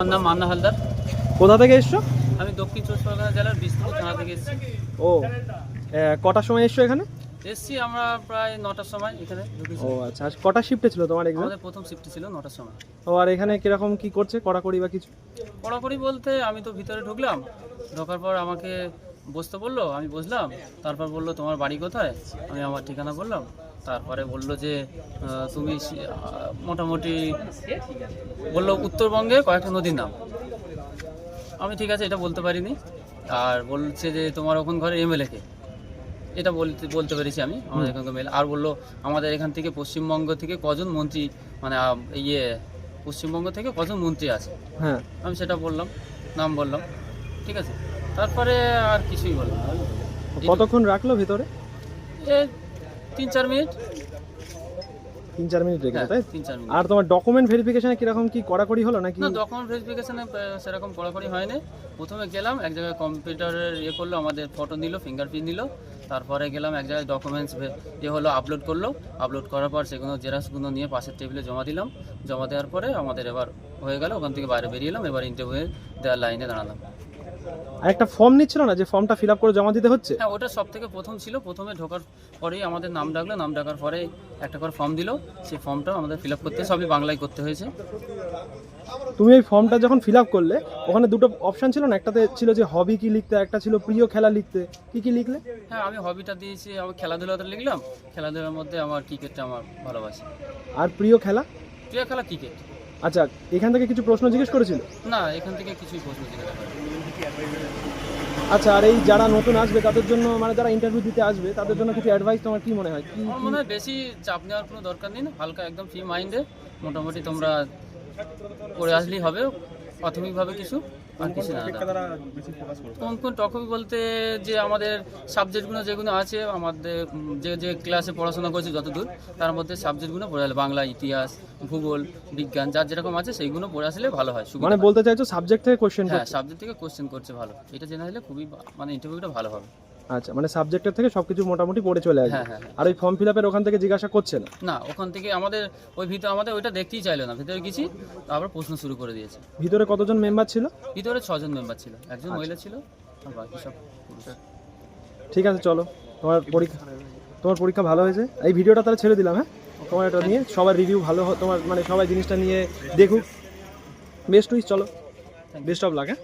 আমার নাম মান্না হালদার। কোথা থেকে এসছো? আমি দক্ষিণ চব্বিশ পরগনা জেলার বিষ্ণুপুর থানা থেকে এসেছি। ও কটার সময় এসছো এখানে? এসছি আমরা প্রায় 9টার সময় এখানে ঢুকেছি। ও আচ্ছা, আজ কটা শিফটে ছিল তোমার এক্সাম? আমাদের প্রথম শিফট ছিল 9টার সময়। ও আর এখানে কিরকম কি করছে, কড়াকড়ি বা কিছু? কড়াকড়ি বলতে আমি তো ভিতরে ঢুকলাম, ঢোকার পর আমাকে বসতে বললো, আমি বসলাম। তারপর বললো তোমার বাড়ি কোথায়, আমি আমার ঠিকানা বললাম। তারপরে বললো যে তুমি মোটামুটি বললো উত্তরবঙ্গে কয়েকটা নদীর নাম। আমি ঠিক আছে এটা বলতে পারিনি। আর বলছে যে তোমার ওখান ঘরে এমএলএ কে, এটা বলতে পেরেছি আমি আমাদের এখানকার মেল। আর বললো আমাদের এখান থেকে পশ্চিমবঙ্গ থেকে কজন মন্ত্রী মানে পশ্চিমবঙ্গ থেকে কজন মন্ত্রী আছে। হ্যাঁ, আমি সেটা বললাম, নাম বললাম, ঠিক আছে। তারপরে আর কিছুই বললাম না। কতক্ষণ রাখলো ভিতরে? এ 3-4 মিনিট। 3-4 মিনিট রেখেছে, হ্যাঁ, তাই? 3-4 মিনিট। আর তোমার ডকুমেন্ট ভেরিফিকেশনে কিরকম কি কড়াকড়ি হলো নাকি? না, ডকুমেন্ট ভেরিফিকেশনে সেরকম কড়াকড়ি হয়নি। প্রথমে গেলাম এক জায়গায় কম্পিউটারের করলো, আমাদের ফটো নিল, ফিঙ্গারপ্রিন্ট নিল। তারপরে গেলাম এক জায়গায় ডকুমেন্টস হলো, আপলোড করলো। আপলোড করার পর সেগুলো জেরক্সগুলো নিয়ে পাশের টেবিলে জমা দিলাম। জমা দেওয়ার পরে আমাদের এবার হয়ে গেল, ওখান থেকে বাইরে বেরিয়ে এলাম। এবার ইন্টারভিউ দেওয়ার লাইনে দাঁড়ালাম। আর একটা ফর্ম নিচ্ছিল না, যে ফর্মটা ফিল আপ করে জমা দিতে হচ্ছে? হ্যাঁ, ওটা সব থেকে প্রথম ছিল। প্রথমে ঢোকার পরেই আমাদের নাম ডাকলো, নাম ডাকার পরে একটা করে ফর্ম দিল। সেই ফর্মটা আমাদের ফিল আপ করতে, সবই বাংলায় করতে হয়েছে। তুমি এই ফর্মটা যখন ফিল আপ করলে, ওখানে দুটো অপশন ছিল না? একটাতে ছিল যে হবি কি লিখতে, একটা ছিল প্রিয় খেলা লিখতে। কি কি লিখলে? হ্যাঁ, আমি হবিটা দিয়েছি, আমি খেলাধুলাটা লিখলাম। খেলাধুলার মধ্যে আমার ক্রিকেটটা আমার ভালোবাসি। আর প্রিয় খেলা? প্রিয় খেলা ক্রিকেট। আচ্ছা, এখান থেকে কিছু প্রশ্ন জিজ্ঞেস করেছিল? না, এখান থেকে কিছুই প্রশ্ন জিজ্ঞাসা করেনি। আচ্ছা, আর এই যারা নতুন আসবে তাদের জন্য, মানে যারা ইন্টারভিউ দিতে আসবে তাদের জন্য কিছু অ্যাডভাইস তোমার কি মনে হয়? কি আমার মনে হয় বেশি চাপ নেওয়ার কোনো দরকার নেই, হালকা একদম ফ্রি মাইন্ডে মোটামুটি তোমরা করে আসলেই হবে প্রাথমিকভাবে কিছু, আর কিছু না। কোন কোন টপিক বলতে যে আমাদের সাবজেক্টগুলো যেগুলো আছে, আমাদের যে যে ক্লাসে পড়াশোনা করছি যতদূর, তার মধ্যে সাবজেক্টগুলো পড়ে আসলে বাংলা, ইতিহাস, ভূগোল, বিজ্ঞান, যার যেরকম আছে সেইগুলো পড়ে আসলে ভালো হয়। মানে বলতে চাইছো সাবজেক্ট থেকে কোশ্চেন? হ্যাঁ, সাবজেক্ট থেকে কোশ্চেন করছে ভালো, এটা জেনে হলে খুবই মানে ইন্টারভিউটা ভালো হবে। আচ্ছা, মানে সাবজেক্টের থেকে সবকিছু মোটামুটি পড়ে চলে আসবে। হ্যাঁ হ্যাঁ। আর ওই ফর্ম ফিল আপের ওখান থেকে জিজ্ঞাসা করছে না? না, ওখান থেকে আমাদের আমাদের ওইটা দেখতেই চাইলো না। ভিতরে গেছি, তারপর প্রশ্ন শুরু করে দিয়েছে। ভিতরে কতজন মেম্বার ছিল? ভিতরে 6 জন মেম্বার ছিল, একজন মহিলা ছিল আর বাকি সব পুরুষ। ঠিক আছে, চলো, তোমার পরীক্ষা ভালো হয়েছে। এই ভিডিওটা তাহলে ছেড়ে দিলাম। হ্যাঁ, তোমার এটা নিয়ে সবার রিভিউ ভালো, তোমার মানে সবাই জিনিসটা নিয়ে দেখুক। বেস্ট উইশ, চলো, বেস্ট অফ লাক। হ্যাঁ।